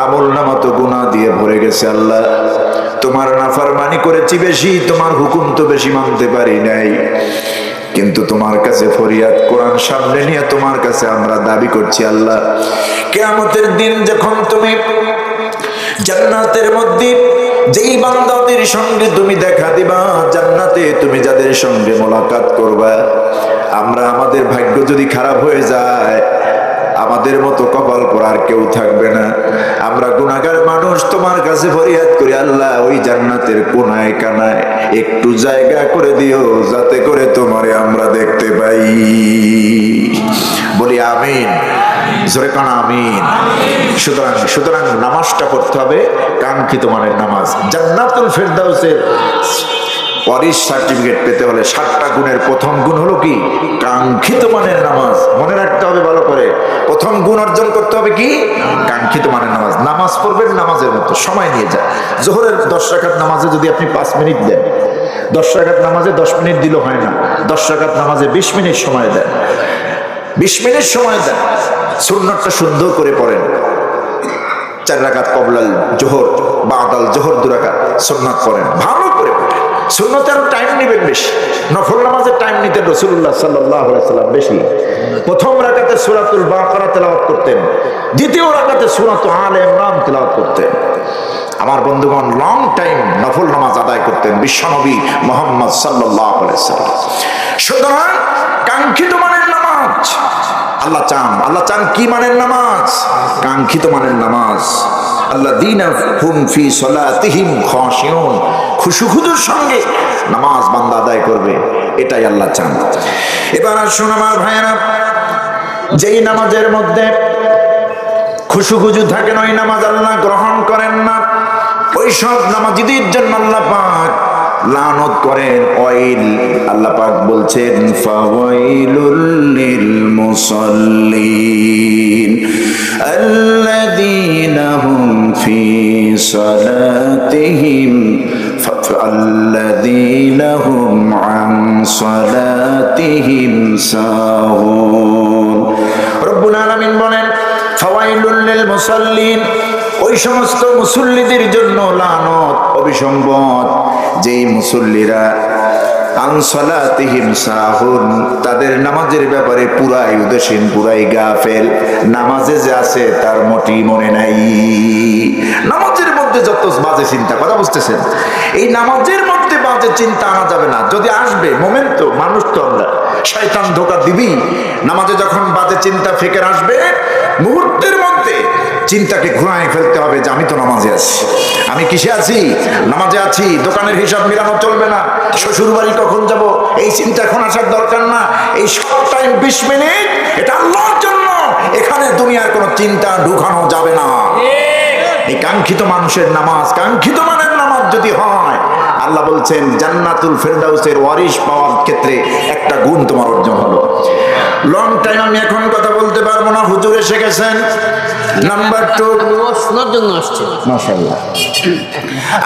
আমল নামা তো গুনাহ দিয়ে ভরে গেছে। আল্লাহ তোমার নাফরমানি করেছি বেশি, তোমার হুকুম তো বেশি মানতে পারি নাই, কিন্তু তোমার কাছে ফরিয়াদ, কোরআন সামনে নিয়ে তোমার কাছে আমরা দাবি করছি আল্লাহ, কিয়ামতের দিন যখন তুমি জান্নাতের মধ্যে যেই বান্দাদের সঙ্গে তুমি দেখা দিবা, জান্নাতে তুমি যাদের সঙ্গে মোলাকাত করবা, আমরা আমাদের ভাগ্য যদি খারাপ হয়ে যায়, আমাদের মতো কপাল পড়ার কেউ থাকবে না। আমরা গুনাহগার মানুষ, তোমার কাছে ফরিয়াদ করি আল্লাহ, ওই জান্নাতের কোনায় কানায় একটু জায়গা করে দিও, যাতে করে তোমারে আমরা দেখতে পাই। বলি আমিন, জোরে কানা আমিন। সুতরাং নামাজটা পড়তে হবে কাঙ্ক্ষিত মানের নামাজ। জান্নাতুল ফেরদাউসের ওয়ারিস সার্টিফিকেট পেতে হলে 7টা গুণের প্রথম গুণ হলো কি? কাঙ্ক্ষিত মানের নামাজ। মনে রাখতে হবে ভালো করে, প্রথম গুণ অর্জন করতে হবে কি? কাঙ্ক্ষিত মানের নামাজ। নামাজ পড়বেন নামাজের মতো, সময় নিয়ে যায়। জোহরের 10 রাকাত নামাজে যদি আপনি 5 মিনিট দেন, 10 রাকাত নামাজে 10 মিনিট দিলে হয় না, 10 রাকাত নামাজে 20 মিনিট সময় দেন, 20 মিনিট সময় দেন, সুন্নতটা সুন্দর করে পড়েন। 4 রাকাত কবলাল জোহর, বাদাল জোহর 2 রাকাত সুন্নাত পড়েন, ভালো করে পড়েন। সুন্নতের টাইম নেবেন বেশি, নফল নামাজের টাইম নিতেন রাসূলুল্লাহ সাল্লাল্লাহু আলাইহি সাল্লাম বেশি। প্রথম রাকাতে সূরাতুল বাকারা তেলাওয়াত করতেন, দ্বিতীয় রাকাতে সূরাতুল আলে ইমরান তেলাওয়াত করতেন। আমার বন্ধুগণ লং টাইম নফল নামাজ আদায় করতেন বিশ্বনবী মুহাম্মদ সাল্লাল্লাহু আলাইহি সাল্লাম। সুতরাং কাঙ্ক্ষিত মানের নামাজ আল্লাহ চান। আল্লাহ চান কি মানের নামাজ? কাঙ্ক্ষিত মানের নামাজ। আল্লাযীনা হুম ফি সলাতিহিম খাশিউন, খুশুখুজুর সঙ্গে নামাজ বান্দা আদায় করবে, এটাই আল্লাহ চান। এবার আসুন আমার ভাইয়েরা, যেই নামাজের মধ্যে খুশুখুজু থাকে না ওই নামাজ আল্লাহ গ্রহণ করেন না। ওই সব নামাজীদের জন্য আল্লাহ পাক লানত করেন। ওয়াইল, আল্লাহ পাক বলছেন ফাওয়াইলুল লিল মুসাল্লিন আল্লাযীনা হুম ফি সালাতিহিম আল্লাযীনা হুম আন সালাতিহিম সাহুন। রব্বুল আলামিন বলেন ফাওয়াইলুল লিল মুসাল্লিন, ওই সমস্ত মুসল্লিদের জন্য লানত, অভিসম্বত, যেই মুসল্লিরা আন সালাতিহিম সাহুন, তাদের নামাজের ব্যাপারে পুরাই উদাসীন, পুরাই গাফেল। নামাজে যে আছে তার মোটেই মনে নাই। নামাজের মধ্যে যত বাজে চিন্তা, কথা বুঝতেছেন? এই নামাজের মধ্যে বাজে চিন্তা আনা যাবে না। যদি আসবে মোমেন্ট, তো মানুষ তো আমরা, শয়তান ধোঁকা দিবি। নামাজে যখন বাজে চিন্তা ফিকির আসবে, মুহূর্তের মধ্যে চিন্তাকে ঘুরায় ফেলতে হবে যে আমি তো নামাজে আছি। আমি কিসে আছি? নামাজে আছি। দোকানের হিসাব মিলানো চলবে না। শ্বশুর বাড়ি কখন যাব এই চিন্তা এখন আসার দরকার না। এই শর্ট টাইম 20 মিনিট, এটা আল্লাহর জন্য। এখানে দুনিয়ার কোনো চিন্তা ঢুকানো যাবে না। এই কাঙ্ক্ষিত মানুষের নামাজ, কাঙ্ক্ষিত মানের নামাজ যদি হয়, আল্লাহ বলছেন জান্নাতুল ফেরদাউসের ওয়ারিশ পাওয়ার ক্ষেত্রে একটা গুণ তোমার অর্জন হলো। লং টাইম আমি এখন কথা বলতে পারবো না, হুজুর এসে গেছেন। নাম্বার 2, শোনার জন্য আসছে। মাশাআল্লাহ।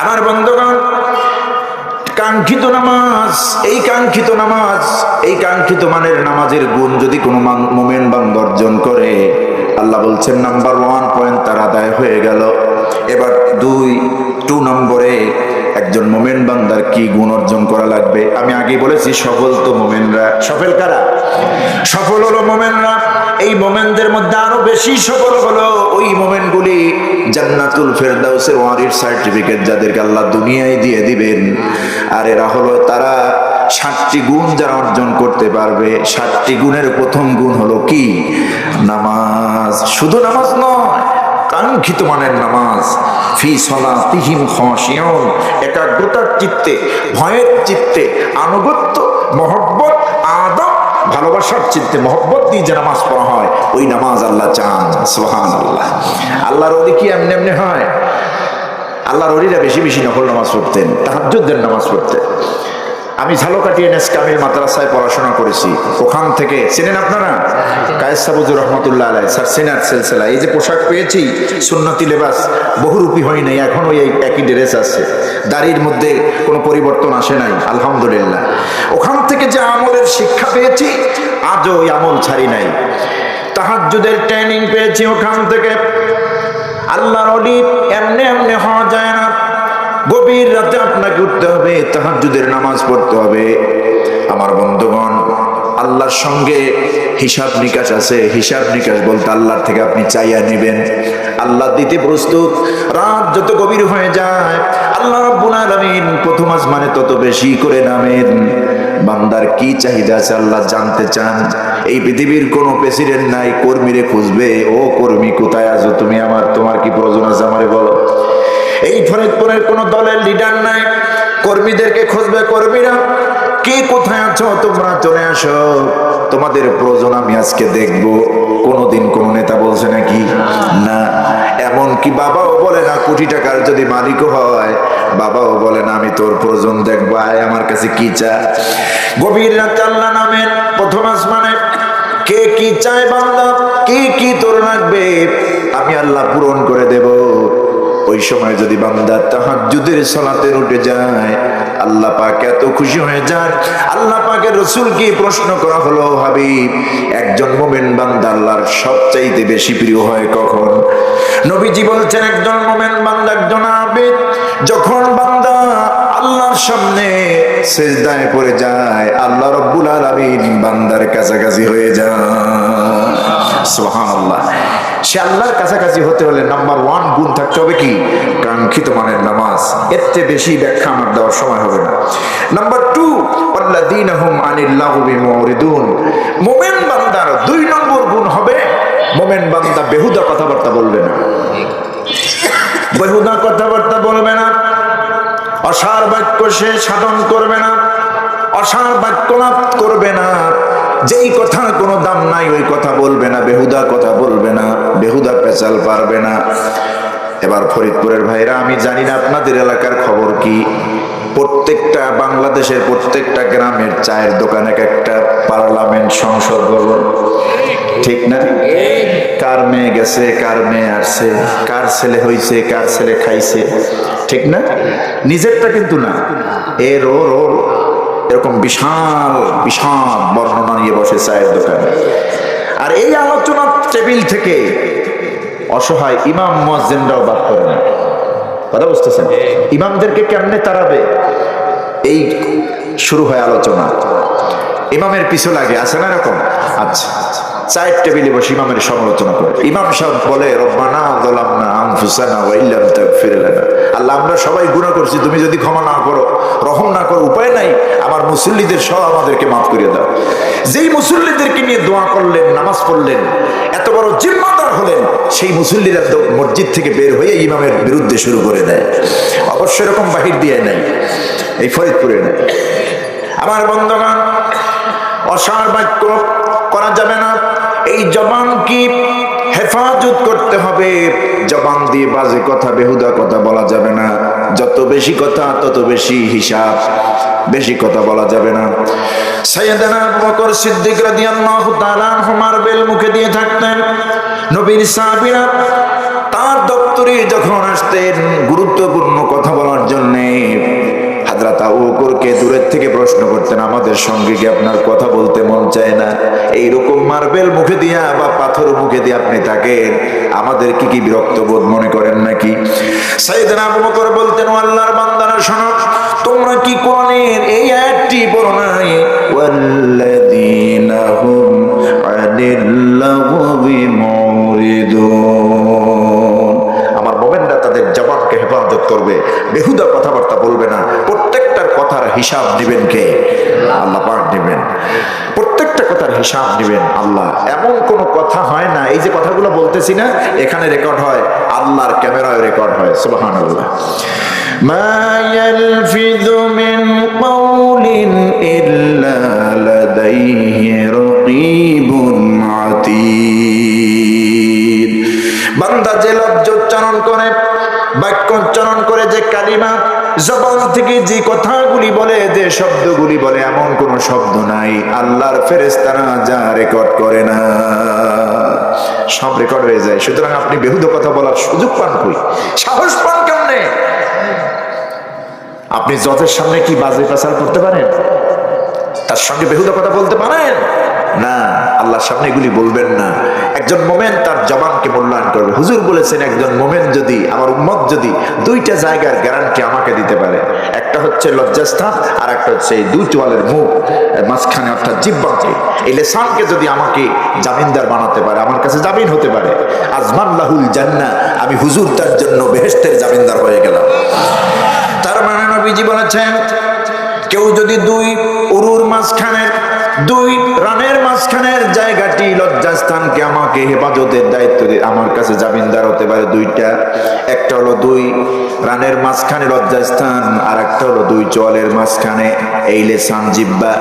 আমার বন্ধুগণ, কাঙ্ক্ষিত নামাজ, এই কাঙ্ক্ষিত নামাজ, এই কাঙ্ক্ষিত মানের নামাজের গুণ যদি কোনো মুমিন বান্দা অর্জন করে, আল্লাহ বলছেন নাম্বার 1 পয়েন্ট তার আদায় হয়ে গেল। এবার 2 নম্বরে একজন মুমিন বান্দার কি গুণ অর্জন করা লাগবে? আমি আগে বলেছি সফল তো মুমিনরা। সফল কারা? সফল হলো মুমিনরা। এই মুমিনদের মধ্যে আরো বেশি সফল হলো ওই মুমিনগুলি জান্নাতুল ফেরদাউসের ওয়ারিশ সার্টিফিকেট যাদেরকে আল্লাহ দুনিয়ায় দিয়ে দিবেন। আর এরা হলো তারা 60টি গুণ যারা অর্জন করতে পারবে। 60টি গুণের প্রথম গুণ হলো কি? নামাজ। শুধু নামাজ নয়, কাঙ্ক্ষিত মানের নামাজ। ফি সলাতিহিম খাশিউন, একাগ্রতার চিত্তে, ভয়ের চিত্তে, আনুগত্য, মহব্বত, আদব, ভালোবাসার চিত্তে, মহব্বত দিয়ে যে নামাজ পড়া হয়, ওই নামাজ আল্লাহ চান। সুবহানাল্লাহ। আল্লাহর ওলি কি এমনি এমনি হয়? আল্লাহর ওলিরা বেশি বেশি নফল নামাজ পড়তেন, তাহাজ্জুদের নামাজ পড়তেন। আমি ঝালকাঠিয়া এনএস কামিল মাদ্রাসায় পড়াশোনা করেছি। ওখান থেকে চেনেন আপনারা কায়েস সাবুজুর রহমতুল্লাহ আলাইহি স্যার সিনার সিলসিলা। এই যে পোশাক পেয়েছি সুন্নতি লেবাস, বহুরূপী হয় নাই, এখনো এই একই ড্রেস আছে, দাড়ির মধ্যে কোনো পরিবর্তন আসে নাই, আলহামদুলিল্লাহ। ওখান থেকে যে আমলের শিক্ষা পেয়েছি, আজও ওই আমল ছাড়ি নাই। তাহাজ্জুদের ট্রেনিং পেয়েছি ওখান থেকে। আল্লাহর ওলি এমনি এমনি হওয়া যায় না। গভীর রাতে আপনাকে উঠতে হবে, তাহাজ্জুদের নামাজ পড়তে হবে। আমার বন্ধুগণ, আল্লাহর সঙ্গে হিসাব নিকাশ আছে। হিসাব নিকাশ বলতে আল্লাহর থেকে আপনি চাইয়া নেবেন, আল্লাহ দিতে প্রস্তুত। রাত যত গভীর হয়ে যায়, আল্লাহ রাব্বুল আলামিন প্রথম আসমানে তত বেশি করে নামেন। বান্দার কি চাহিদা আছে আল্লাহ জানতে চান। এই পৃথিবীর কোনো প্রেসিডেন্ট নাই কর্মীরে খুঁজবে, ও কর্মী কোথায় আছো তুমি, তোমার কি প্রয়োজন আছে আমারে বলো। এই ফরিদপুরের কোন দলের লিডার নাই, কর্মীদেরকে খুঁজবে, কর্মীরা কে কোথায় আছো তোমরা চলে আসো, তোমাদের প্রয়োজন আমি আজকে দেখবো। কোনদিন কোন নেতা বলছে নাকি? না। এমনকি বাবাও বলে না, কোটি টাকার যদি মালিকও হয়, বাবাও বলে না আমি তোর প্রয়োজন দেখবো, আয় আমার কাছে কি চা। গভীর রাতে আল্লাহ নামেন প্রথম আসমানে, কে কি চায় বান্দা, কে কি তোর লাগবে, আমি আল্লাহ পূরণ করে দেব। ওই সময় যদি বান্দা তাহাজ্জুদের সালাতে উঠে যায়, আল্লাহ পাক এত খুশি হয়ে যান। আল্লাহ পাকের রাসূলকে প্রশ্ন করা হলো, হাবিব, একজন মুমিন বান্দা আল্লাহর সবচাইতে বেশি প্রিয় হয় কখন? নবীজি বলছেন, একজন মুমিন বান্দা, একজন আবেদ, যখন বান্দা আল্লাহর সামনে সিজদায় পড়ে যায়, আল্লাহ রাব্বুল আলামিন বান্দার কাছাকাছি হয়ে যায়। সুবহানাল্লাহ। সে আল্লাহর কাছাকাছি হতে হলে নাম্বার 1 গুণ থাকতে হবে কি? কাঙ্ক্ষিত মানের নামাজ। এর চেয়ে বেশি ব্যাখ্যা আমার দেওয়ার সময় হবে না। নাম্বার 2, আল্লাযীনা হুম আনিল লাগবি মুরিদুন। মুমিন বান্দার 2 নম্বর গুণ হবে, মুমিন বান্দা বেহুদা কথাবার্তা বলবে না। বেহুদা কথাবার্তা বলবে না, অসার বাক্য সে সাধন করবে না, অসার বাক্য লাভ করবে না। যেই কথার কোনো দাম নাই ওই কথা বলবে না, বেহুদা কথা বলবে না, বেহুদা পেঁচাল পারবে না। এবার ফরিদপুরের ভাইরা, আমি জানি না আপনাদের এলাকার খবর কি, প্রত্যেকটা বাংলাদেশের প্রত্যেকটা গ্রামের চায়ের দোকানে একটা পার্লামেন্ট সংসদ ভবন, ঠিক না? কার মেয়ে গেছে, কার মেয়ে আসছে, কার ছেলে হইছে, কার ছেলে খাইছে, ঠিক না? নিজেরটা কিন্তু না, এর ওর ওর এরকম বিশাল বিশাল বর্ণনা নিয়ে বসে চায়ের দোকানে। আর এই আলোচনা টেবিল থেকে অসহায় ইমাম মুয়াজ্জিনরাও বাদ করে না। কথা বুঝতেছেন? ইমামদেরকে কেমনে তাড়াবে, এই শুরু হয় আলোচনা। ইমামের পিছু লাগে, আছে না এরকম? আচ্ছা, চায়ের টেবিলে বসে ইমামের সমালোচনা করে। ইমাম সাহেব বলে, রব্বানা যালামনা আনফুসানা ওয়া ইল্লাম তাগফির লানা। আল্লাহ, আমরা সবাই গুনাহ করছি, তুমি যদি ক্ষমা না করো, রহম না করো, উপায় নাই, আমার মুসল্লিদের সব আমাদেরকে মাফ করে দাও। যেই মুসল্লিদেরকে নিয়ে দোয়া করলেন, নামাজ পড়লেন, এত বড় জিম্মাদার হলেন, সেই মুসল্লিরা মসজিদ থেকে বের হয়ে ইমামের বিরুদ্ধে শুরু করে দেয়। অবশ্য এরকম বাহির দিয়ে নাই, এই ফরিদপুরে নাই। আমার বন্ধুগণ, অসার বাক্য করা যাবে না। এই জবান কি হেফাজত করতে হবে। জবান দিয়ে বাজে কথা, বেহুদা কথা বলা যাবে না। যত বেশি কথা তত বেশি হিসাব, বেশি কথা বলা যাবে না। সাইয়েদনা আবু বকর সিদ্দিক রাদিয়াল্লাহু তাআলা আনহু মার্বেল মুখে দিয়ে থাকতেন। নবীর সাহাবীরা তার দপ্তরে যখন আসতেন গুরুত্বপূর্ণ কথা বলার জন্য, হযরত আবু বকরকে দূরের থেকে প্রশ্ন করতেন, আমাদের সঙ্গে কি আপনার কথা বলতে মন চায় না? এইরকম মার্বেল মুখে দিয়া বা পাথর মুখে দিয়ে আপনি থাকেন, আমাদের কি বিরক্ত বোধ মনে করেন নাকি? সাইয়েদনা আবু বকর বলতেন, ও আল্লাহর বান্দারা শোনো, তোমরা কি কোরআনের এই আয়াতটি পড়ো নাই, ওয়াল্লাযীনা হুম আনিল লাগবি মুরিদুন। আমার মুমিনরা তাদের জবানকে হেফাজত করবে, বেহুদা কথাবার্তা বলবে না। প্রত্যেকটার কথার হিসাব দিবেন কে? আল্লাহ পাক দিবেন। প্রত্যেকটা কথার হিসাব দিবেন আল্লাহ। এমন কোন কথা হয় না, এই যে কথাগুলো বলতেছি না, এখানে রেকর্ড হয়, আল্লাহর ক্যামেরায় রেকর্ড হয়। সুবহানাল্লাহ। মা ইয়ালফিযু মিন কাওলিন ইল্লা লাদাইহি রাকীবুন আতীদ। বান্দা যে লজ্জ উচ্চারণ করে, বাক্য উচ্চারণ করে, যে কালিমা জবান থেকে যে কথাগুলি বলে, যে শব্দগুলি বলে, এমন কোন শব্দ নাই আল্লাহর ফেরেশতারা যা রেকর্ড করে না, সব রেকর্ড হয়ে যায়। সুতরাং আপনি বেহুদা কথা বলার সুযোগ পান কই? সাহস পান কেমনে? আপনি জজের সামনে কি বাজে পেশাল করতে পারেন? তার সঙ্গে বেহুদা কথা বলতে পারেন না। আল্লাহর সামনে এগুলি বলবেন না। একজন মোমেন তার জবানকে মূল্যায়ন করবে। হুজুর বলেছেন, একজন মোমেন যদি, আমার উম্মত যদি 2টা জায়গার গ্যারান্টি আমাকে দিতে পারে, একটা হচ্ছে লজ্জাস্থান আর একটা হচ্ছে এই 2 টোয়ালের মুখ মাঝখানে, অর্থাৎ জিহ্বাকে, এই লিসানকে যদি আমাকে জামিনদার বানাতে পারে, আমার কাছে জামিন হতে পারে, আজমাল্লাহুল জান্নাহ, আমি হুজুর তার জন্য বেহেশতের জামিনদার হয়ে গেলাম। তার মানে নবীজি বলেছেন, কেউ যদি 2 উরুর মাঝখানের, 2 রানের মাঝখানের জায়গাটি, লজ্জাস্থানকে আমাকে হেফাজতের দায়িত্ব দিয়ে আমার কাছে জামিনদার হতে পারে 2টা। একটা হলো 2 রানের মাঝখানে লজ্জাস্থান, আর একটা হলো 2 চোয়ালের মাঝখানে এই লিসান, জিহ্বা।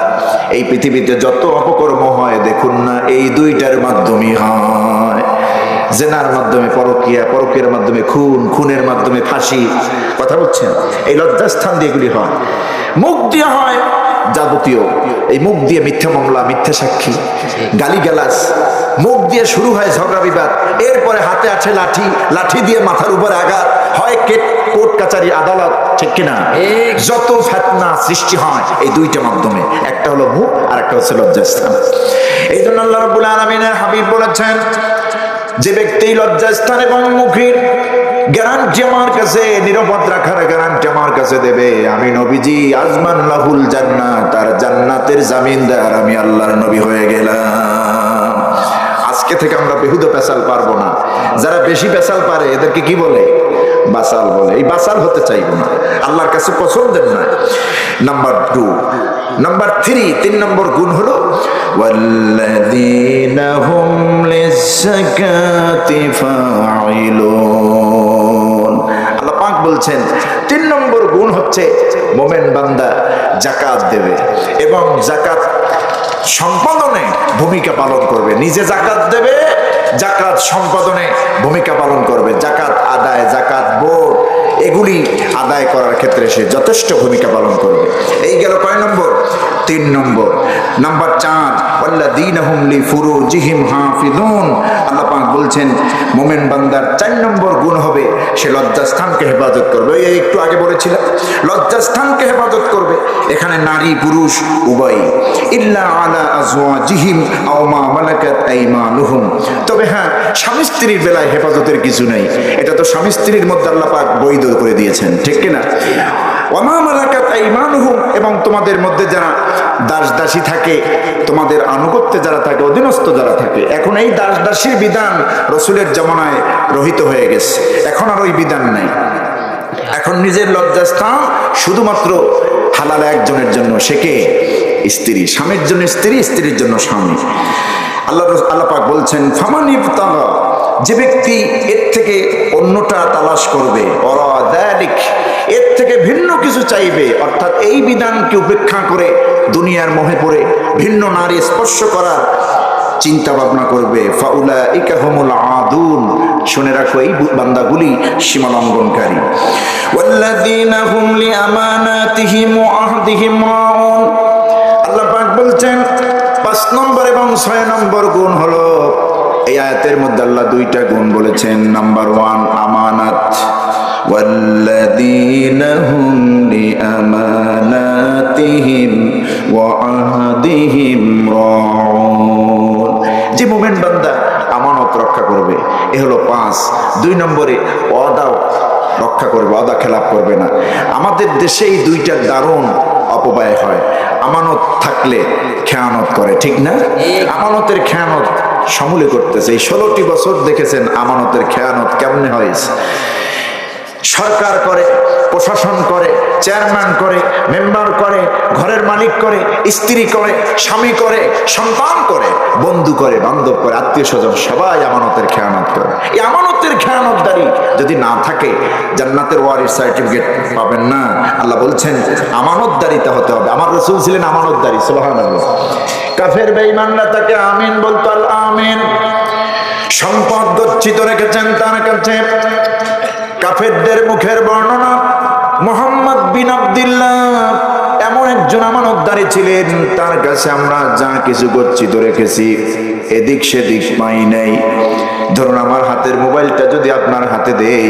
এই পৃথিবীতে যত অপকর্ম হয় দেখুন না, এই 2টার মাধ্যমে হয়। জেনার মাধ্যমে পরকীয়া, পরকীয়ার মাধ্যমে খুন, খুনের মাধ্যমে ফাঁসি। কথা বলছেন? এই লজ্জাস্থান দিয়ে এগুলি হয়। মুখ দিয়ে হয় যাবতীয়, এই মুখ দিয়ে মিথ্যা মামলা, মিথ্যা সাক্ষী, গালিগালাজ, মুখ দিয়ে শুরু হয় ঝগড়া বিবাদ, এরপরে হাতে আছে লাঠি, লাঠি দিয়ে মাথার উপরে আঘাত হয়, কোর্ট কাচারি, আদালত, ঠিক কিনা? যত ফিতনা সৃষ্টি হয় এই 2টা মাধ্যমে, একটা হলো মুখ আর একটা হচ্ছে লজ্জাস্থান। এই জন্য আল্লাহ রাব্বুল আলামিনের হাবিব বলেছেন, যে ব্যক্তি লজ্জাস্থান এবং মুখের গ্যারান্টি আমার কাছে, নিরাপদ রাখার গ্যারান্টি আমার কাছে দেবে। আমি নবীজি আজমান লাহুল জান্নাত, আর জান্নাতের জামিনদার আমি আল্লাহর নবী হয়ে গেলাম। আজকে থেকে আমরা বেহুদা পেশাল পারবো না। যারা বেশি পেশাল পারে এদেরকে কি বলে? বাসাল বলে। এই বাসাল হতে চাইবো না, আল্লাহর কাছে পছন্দের না। নাম্বার 2, নাম্বার 3, 3 নম্বর গুণ হলো ওয়াল্লাযীনা হুম লিয-যাকাতি ফাঈলুন। আল্লাহ পাক বলছেন 3 নম্বর গুণ হচ্ছে মুমিন বান্দা যাকাত দেবে এবং যাকাত সম্পাদনে ভূমিকা পালন করবে। নিজে যাকাত দেবে, যাকাত সম্পাদনে ভূমিকা পালন করবে। যাকাত আদায়, যাকাত বোর্ড এগুলি আদায় করার ক্ষেত্রে সে যথেষ্ট ভূমিকা পালন করবে। এই গেল কয় নম্বর? 3 নম্বর। নাম্বার 4, ওয়াল্লাযীনা হুম লিফুরুজিহিম হাফিজুন। আল্লাহ পাক বলছেন মুমিন বান্দার 4 নম্বর গুণ হবে সে লজ্জাস্থানকে হেফাজত করবে। এই একটু আগে বলেছিলাম লজ্জাস্থানকে হেফাজত করবে। এখানে নারী পুরুষ উভয়। ইল্লা আলা আজওয়াজিহিম আও মা মালাকাত আইমানুহুম। তবে হ্যাঁ, স্বামী স্ত্রীর বেলায় হেফাজতের কিছু নেই। এটা তো স্বামী স্ত্রীর মধ্যে আল্লাহ পাক বৈধ করে দিয়েছেন, ঠিক কিনা? ওয়ামা মালাকাত আইমানুহুম, এবং তোমাদের মধ্যে যারা দাস দাসী থাকে, তোমাদের আনুগত্যে যারা থাকে, অধীনস্থ যারা থাকে। এখন এই দাস দাসীর বিধান রসুলের জামানায় রহিত হয়ে গেছে, এখন আর ওই বিধান নাই। এখন নিজের লজ্জাস্থান শুধুমাত্র হালাল একজনের জন্য, সে কে? স্ত্রী। স্বামীর জন্য স্ত্রী, স্ত্রীর জন্য স্বামী। আল্লাহ পাক বলছেন ফামান ইবতাগা, যে ব্যক্তি এর থেকে অন্যটা তালাশ করবে, ওয়ারাদালিক, এর থেকে ভিন্ন কিছু চাইবে, অর্থাৎ এই বিধানকে উপেক্ষা করে দুনিয়ার মোহে পড়ে ভিন্ন নারী স্পর্শ করার চিন্তা ভাবনা করবে, ফাউলাইকা হুমুল আদুন, শুনে রাখো এই বান্দাগুলি সীমা লঙ্ঘনকারী। ওয়াল্লাযীনা হুম লিআমানাতিহিম ওয়া আহদিহিম রাউন। আল্লাহ পাক বলছেন 5 নম্বর এবং 6 নম্বর গুণ হলো, এই আয়াতের মধ্যে আল্লাহ 2টা গুণ বলেছেন। নাম্বার 1 আমানাত, ওয়াল্লাযীনা হুম লিআমানাতিহিম ওয়া আহদিহিম রাউন। যে মুমিন বান্দা আমানত রক্ষা করবে, এ হলো 5। 2 নম্বরে ওয়াদাও রক্ষা করবে, ওয়াদা খেলাপ করবে না। আমাদের দেশে এই 2টার দারুণ অপব্যয় হয়। আমানত থাকলে খেয়ানত করে, ঠিক না? আমানতের খেয়ানত সমূলে করতেছে। এই 16টি বছর দেখেছেন আমানতের খেয়ানত কেমনে হয়েছে। সরকার করে, প্রশাসন করে, চেয়ারম্যান করে, মেম্বার করে, ঘরের মালিক করে, স্ত্রী করে, স্বামী করে, সন্তান করে, বন্ধু করে, বান্ধব করে, আত্মীয় স্বজন, সবাই আমানতের খেয়ানত করে। এই আমানতের খেয়ানতদারি যদি না থাকে জান্নাতের ওয়ারিস সার্টিফিকেট পাবেন না। আল্লাহ বলছেন আমানতদারিতা হতে হবে। আমার রাসূল ছিলেন আমানতদারি, সুবহানাল্লাহ। কাফের বেঈমানরা তাকে আমিন বলতো, আল আমিন। সম্পদ গচ্ছিত রেখেছেন তার কাছে। কাফেরদের মুখের বর্ণনা, মুহাম্মদ বিন আব্দুল্লাহ এমন একজন আমানতদারী ছিলেন, তার কাছে আমরা যা কিছু গচ্ছিত রেখেছি এদিক সেদিক পাই নাই। ধরুন আমার হাতের মোবাইলটা যদি আপনার হাতে দেই,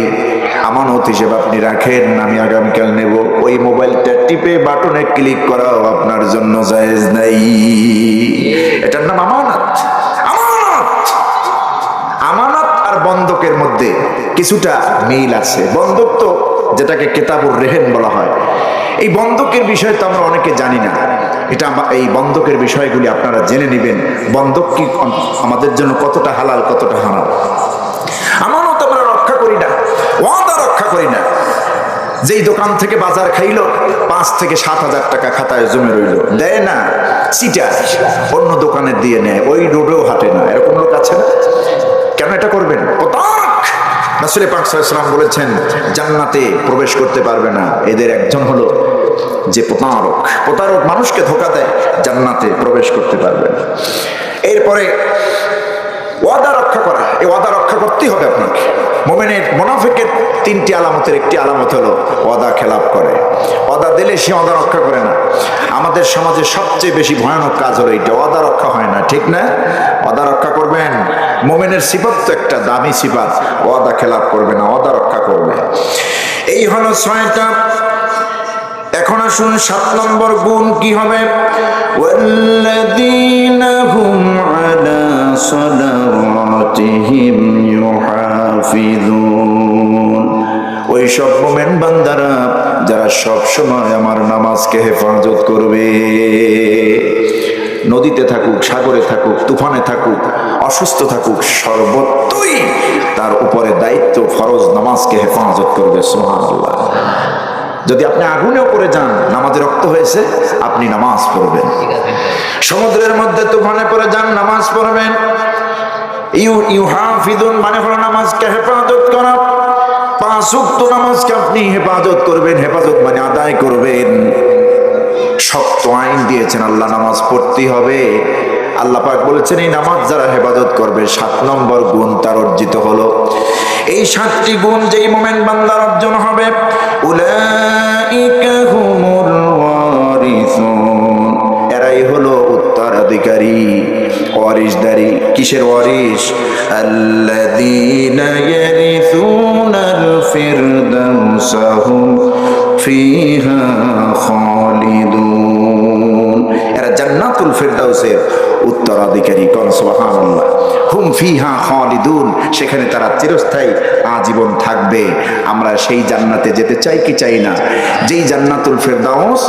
আমানত হিসেবে আপনি রাখেন, আমি আগামীকাল নেব, ওই মোবাইলটা টিপে বাটনে ক্লিক করাও আপনার জন্য জায়েজ নাই। এটার নাম আমানত। আমানত আর বন্ধকের মধ্যে কিছুটা মিল আছে। বন্ধক তো যেটাকে কিতাবুর রেহেন বলা হয়, এই বন্ধকের বিষয় তো আমরা অনেকে জানি না। এটা এই বন্ধকের বিষয়গুলি আপনারা জেনে নেবেন। বন্ধক কি আমাদের জন্য কতটা হালাল, কতটা হারাম। আমানত আমরা রক্ষা করি না, ওয়াদা রক্ষা করি না। যেই দোকান থেকে বাজার খাইলো 5 থেকে 7,000 টাকা খাতায় জমে রইল, দেয় না, চিটার অন্য দোকানে দিয়ে নেয়, ওই রোডেও হাঁটে না। এরকম লোক আছে না? কেন এটা করবেন? প্রতারক। রাসূল পাক সাল্লাল্লাহু আলাইহি ওয়াসাল্লাম বলেছেন জান্নাতে প্রবেশ করতে পারবে না এদের একজন হলো যে প্রতারক। প্রতারক মানুষকে ধোঁকা দেয়, জান্নাতে প্রবেশ করতে পারবে না। এরপরে ওয়াদা রক্ষা করা, এই ওয়াদা রক্ষা করতেই হবে আপনাকে। মুমিনের মুনাফিকের 3টি আলামতের একটি আলামত হলো ওয়াদা খেলাপ করে। ওয়াদা দিলে সে ওয়াদা রক্ষা করে না। আমাদের সমাজে সবচেয়ে বেশি ভয়ানক কাজ হলো এটা, ওয়াদা রক্ষা হয় না, ঠিক না? ওয়াদা রক্ষা করবেন। মুমিনের সিফাত তো একটা দামি সিফাত, ওয়াদা খেলাপ করবে না, ওয়াদা রক্ষা করবে। এই হলো 6টা। এখন আসুন 7 নম্বর গুণ কি হবে? ওয়াল্লাযীনা হুম আলা সালাওয়াতিহিম ইউহাফিজুন। ওই সব মোমেন বান্দারা যারা সব সময় আমার নামাজকে হেফাজত করবে। নদীতে থাকুক, সাগরে থাকুক, তুফানে থাকুক, অসুস্থ থাকুক, সর্বত্রই তার উপরে দায়িত্ব, ফরজ নামাজকে হেফাজত করবে। সুবহানাল্লাহ। যদি আপনি আগুনেও পড়ে যান, নামাজে রক্ত হয়েছে, আপনি নামাজ পড়বেন। সমুদ্রের মধ্যে তুফানে পড়ে যান, নামাজ পড়বেন। ইউহাফিজুন মানে হলো নামাজকে হেফাজত করা। 5 ওয়াক্ত নামাজকে আপনি হেফাজত করবেন। হেফাজত মানে আদায় করবেন। শক্ত আইন দিয়েছেন আল্লাহ, নামাজ পড়তেই হবে। আল্লাহ পাক বলেছেন এই নামাজ যারা হেফাজত করবে 7 নম্বর গুণ তার অর্জিত হলো। এই 7টি গুণ যেই মোমেন বান্দার অর্জন হবে, উলাইকা হুমুল ওয়ারিসুন, এরাই হলো উত্তরাধিকারী, ওয়ারিসদারি। কিসের ওয়ারিস? আল্লাযীনা ইয়ারিসুনাল ফিরদাউসা হুম ফিহা খালিদুন, এরা জান্নাতুল ফিরদাউসের উত্তরাধিকারী। কোন সুবহানাল্লাহ। হুম ফিহা খালিদুন, সেখানে তারা চিরস্থায়ী আজীবন থাকবে। আমরা সেই জান্নাতে যেতে চাই কি চাই না? যেই জান্নাতুল ফিরদাউস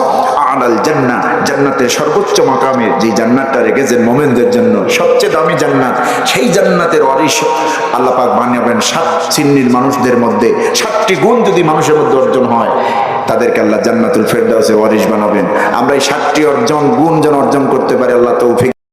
আলাল জান্নাহ, জান্নাতের সর্বোচ্চ মাকামে যে জান্নাতটা রেখেছেন মুমিনদের জন্য, সবচেয়ে দামি জান্নাত, সেই জান্নাতের ওয়ারিস আল্লাহ পাক বানাবেন 7 শ্রেণীর মানুষদের মধ্যে। 7টি গুণ যদি মানুষের মধ্যে অর্জন হয়, তাদেরকে আল্লাহ জান্নাতুল ফিরদাউসের ওয়ারিস বানাবেন। আমরা এই 7টি গুণ যেন অর্জন করতে পারি, আল্লাহ তৌফিক